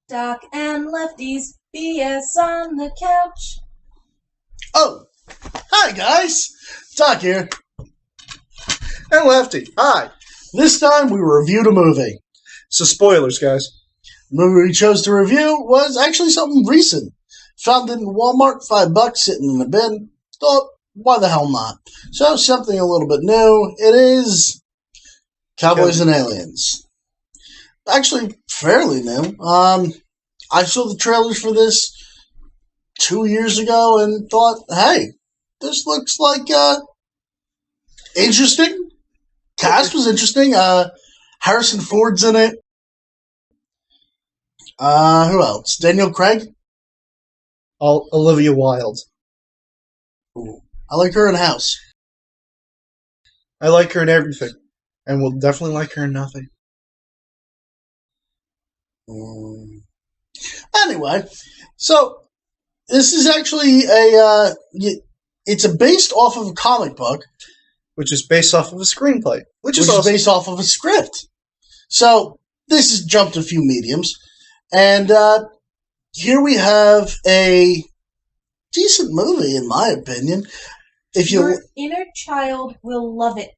Doc and Lefty's BS on the couch. Oh, hi guys! Doc here. And Lefty, hi. This time we reviewed a movie. So spoilers, guys. The movie we chose to review was actually something recent. Found it in Walmart, $5 sitting in the bin. Thought, why the hell not? So something a little bit new. It is Cowboys&Aliens. Actually, fairly new. I saw the trailers for this 2 years ago and thought, hey, this looks like interesting. Cast was interesting. Harrison Ford's in it. Who else? Daniel Craig. Olivia Wilde. Ooh, I like her in House. I like her in everything. And will definitely like her in nothing. Anyway, so this is actually it's based off of a comic book, Which is based off of a screenplay. which is based off of a script. So this has jumped a few mediums, and here we have a decent movie, in my opinion. If Your inner child will love it.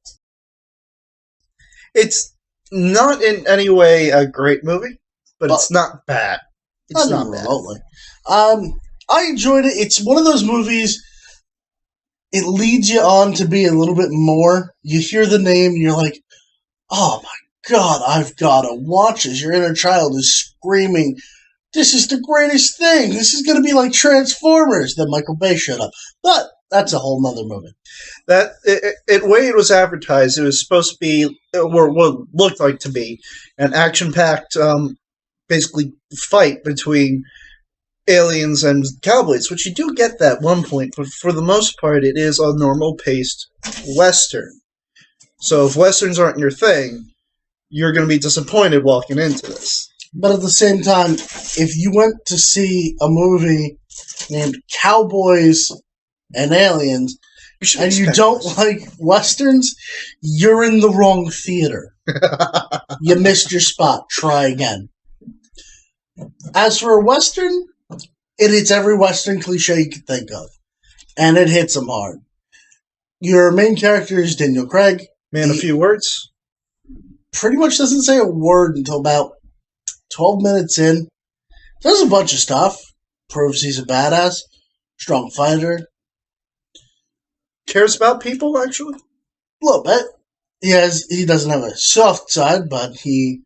It's not in any way a great movie, but it's not bad. It's not bad. remotely. I enjoyed it. It's one of those movies. It leads you on to be a little bit more. You hear the name, and you're like, "Oh my God, I've got to watch this." Your inner child is screaming, "This is the greatest thing! This is going to be like Transformers." Then Michael Bay showed up, but that's a whole nother movie. That way it was advertised, it was supposed to be, or what it looked like to be, an action-packed, basically fight between aliens and cowboys, which you do get that one point, but for the most part, it is a normal-paced Western. So if Westerns aren't your thing, you're going to be disappointed walking into this. But at the same time, if you went to see a movie named Cowboys and Aliens, and you don't like Westerns, you're in the wrong theater. You missed your spot. Try again. As for a Western, it hits every Western cliche you could think of. And it hits them hard. Your main character is Daniel Craig. Man, a few words? Pretty much doesn't say a word until about 12 minutes in. Does a bunch of stuff. Proves he's a badass. Strong fighter. Cares about people, actually? A little bit. He doesn't have a soft side, but he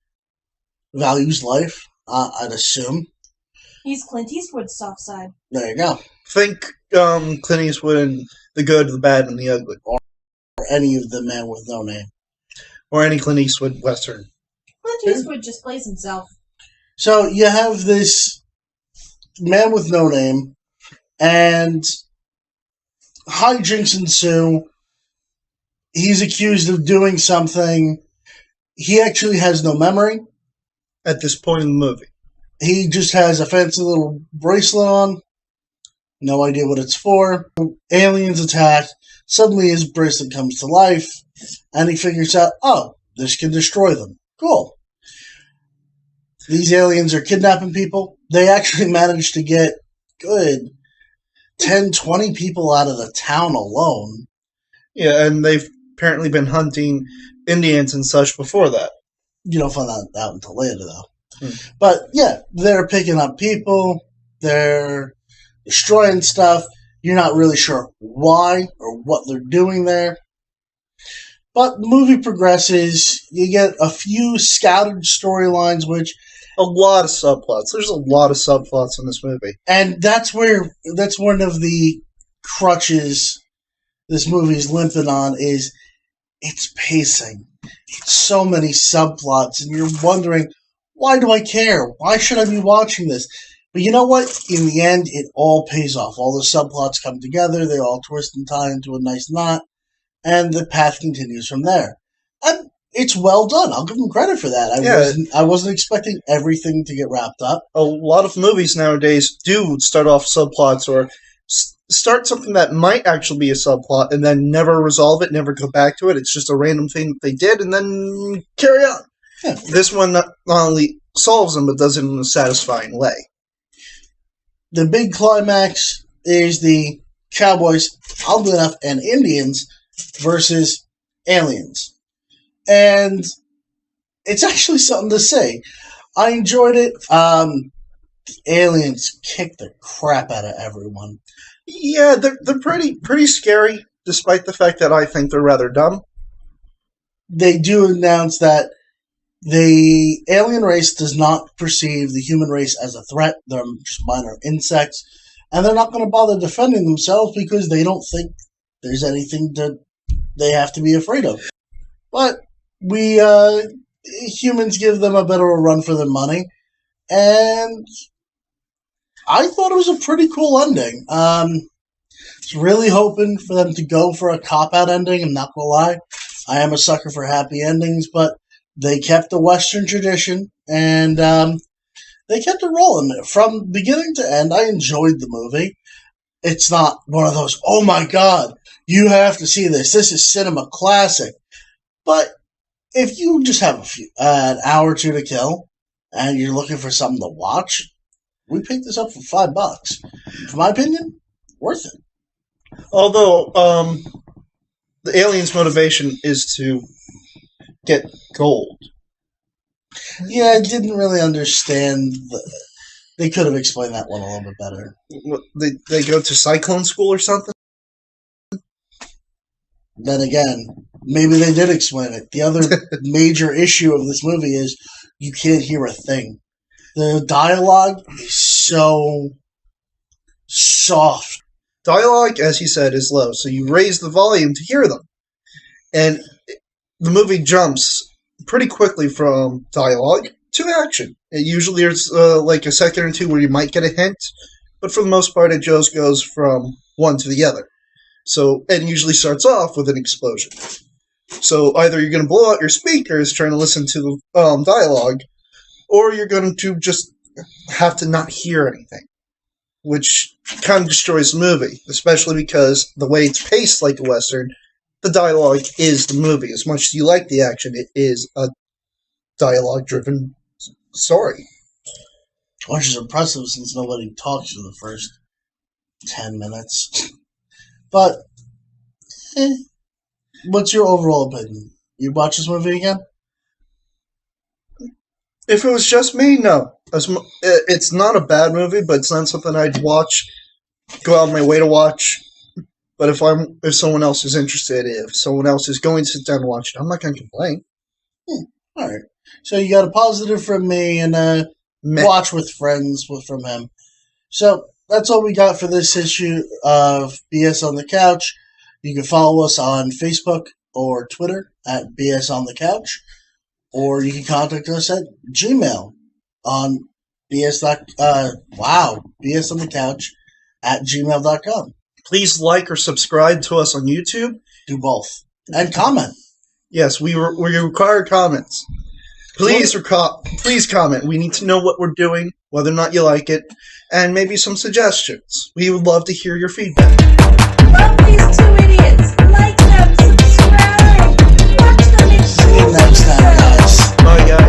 values life, I'd assume. He's Clint Eastwood's soft side. There you go. Think Clint Eastwood in The Good, the Bad, and the Ugly. Or any of the Man with No Name. Or any Clint Eastwood Western. Clint Eastwood just plays himself. So you have this Man with No Name, and hijinks ensue. He's accused of doing something. He actually has no memory. At this point in the movie. He just has a fancy little bracelet on. No idea what it's for. Aliens attack. Suddenly his bracelet comes to life. And he figures out, oh, this can destroy them. Cool. These aliens are kidnapping people. They actually managed to get good 10, 20 people out of the town alone. Yeah, and they've apparently been hunting Indians and such before that. You don't find that out until later, though. But, yeah, they're picking up people. They're destroying stuff. You're not really sure why or what they're doing there. But the movie progresses. You get a few scattered storylines, which... A lot of subplots. There's a lot of subplots in this movie. And that's one of the crutches this movie's limping on, is its pacing. It's so many subplots, and you're wondering, why do I care? Why should I be watching this? But you know what? In the end, it all pays off. All the subplots come together, they all twist and tie into a nice knot, and the path continues from there. And it's well done. I'll give them credit for that. I wasn't expecting everything to get wrapped up. A lot of movies nowadays do start off subplots or start something that might actually be a subplot and then never resolve it, never go back to it. It's just a random thing that they did and then carry on. Yeah. This one not only solves them, but does it in a satisfying way. The big climax is the Cowboys, oddly enough, and Indians versus aliens. And it's actually something to say. I enjoyed it. Aliens kick the crap out of everyone. Yeah, they're pretty scary, despite the fact that I think they're rather dumb. They do announce that the alien race does not perceive the human race as a threat. They're just minor insects. And they're not going to bother defending themselves because they don't think there's anything that they have to be afraid of. But we humans give them a bit of a run for their money. And I thought it was a pretty cool ending. I was really hoping for them to go for a cop-out ending. I'm not going to lie. I am a sucker for happy endings, but they kept the Western tradition, and they kept it rolling. From beginning to end, I enjoyed the movie. It's not one of those, oh my god, you have to see this. This is cinema classic. But if you just have an hour or two to kill, and you're looking for something to watch, we picked this up for $5. For my opinion, worth it. Although, the alien's motivation is to get gold. Yeah, I didn't really understand. They could have explained that one a little bit better. They go to Cyclone School or something? Then again, maybe they did explain it. The other major issue of this movie is you can't hear a thing. The dialogue is so soft. Dialogue, as he said, is low, so you raise the volume to hear them. And the movie jumps pretty quickly from dialogue to action. It usually there's like a second or two where you might get a hint, but for the most part it just goes from one to the other. So, and usually starts off with an explosion. So either you're going to blow out your speakers trying to listen to the dialogue, or you're going to just have to not hear anything, which kind of destroys the movie, especially because the way it's paced like a Western, the dialogue is the movie. As much as you like the action, it is a dialogue-driven story. Which is impressive since nobody talks for the first 10 minutes. But, what's your overall opinion? You watch this movie again? If it was just me, no. It's not a bad movie, but it's not something I'd watch, go out of my way to watch. But if someone else is interested, if someone else is going to sit down and watch it, I'm not going to complain. All right. So you got a positive from me and a watch with friends from him. So that's all we got for this issue of BS on the Couch. You can follow us on Facebook or Twitter at BS on the Couch, or you can contact us at Gmail on BS on the Couch at gmail.com. Please like or subscribe to us on YouTube. Do both. And comment. Yes, we require comments. Please comment. We need to know what we're doing, whether or not you like it, and maybe some suggestions. We would love to hear your feedback. Love these two idiots. Like them, subscribe. Watch them in See you next time, guys. Bye, guys.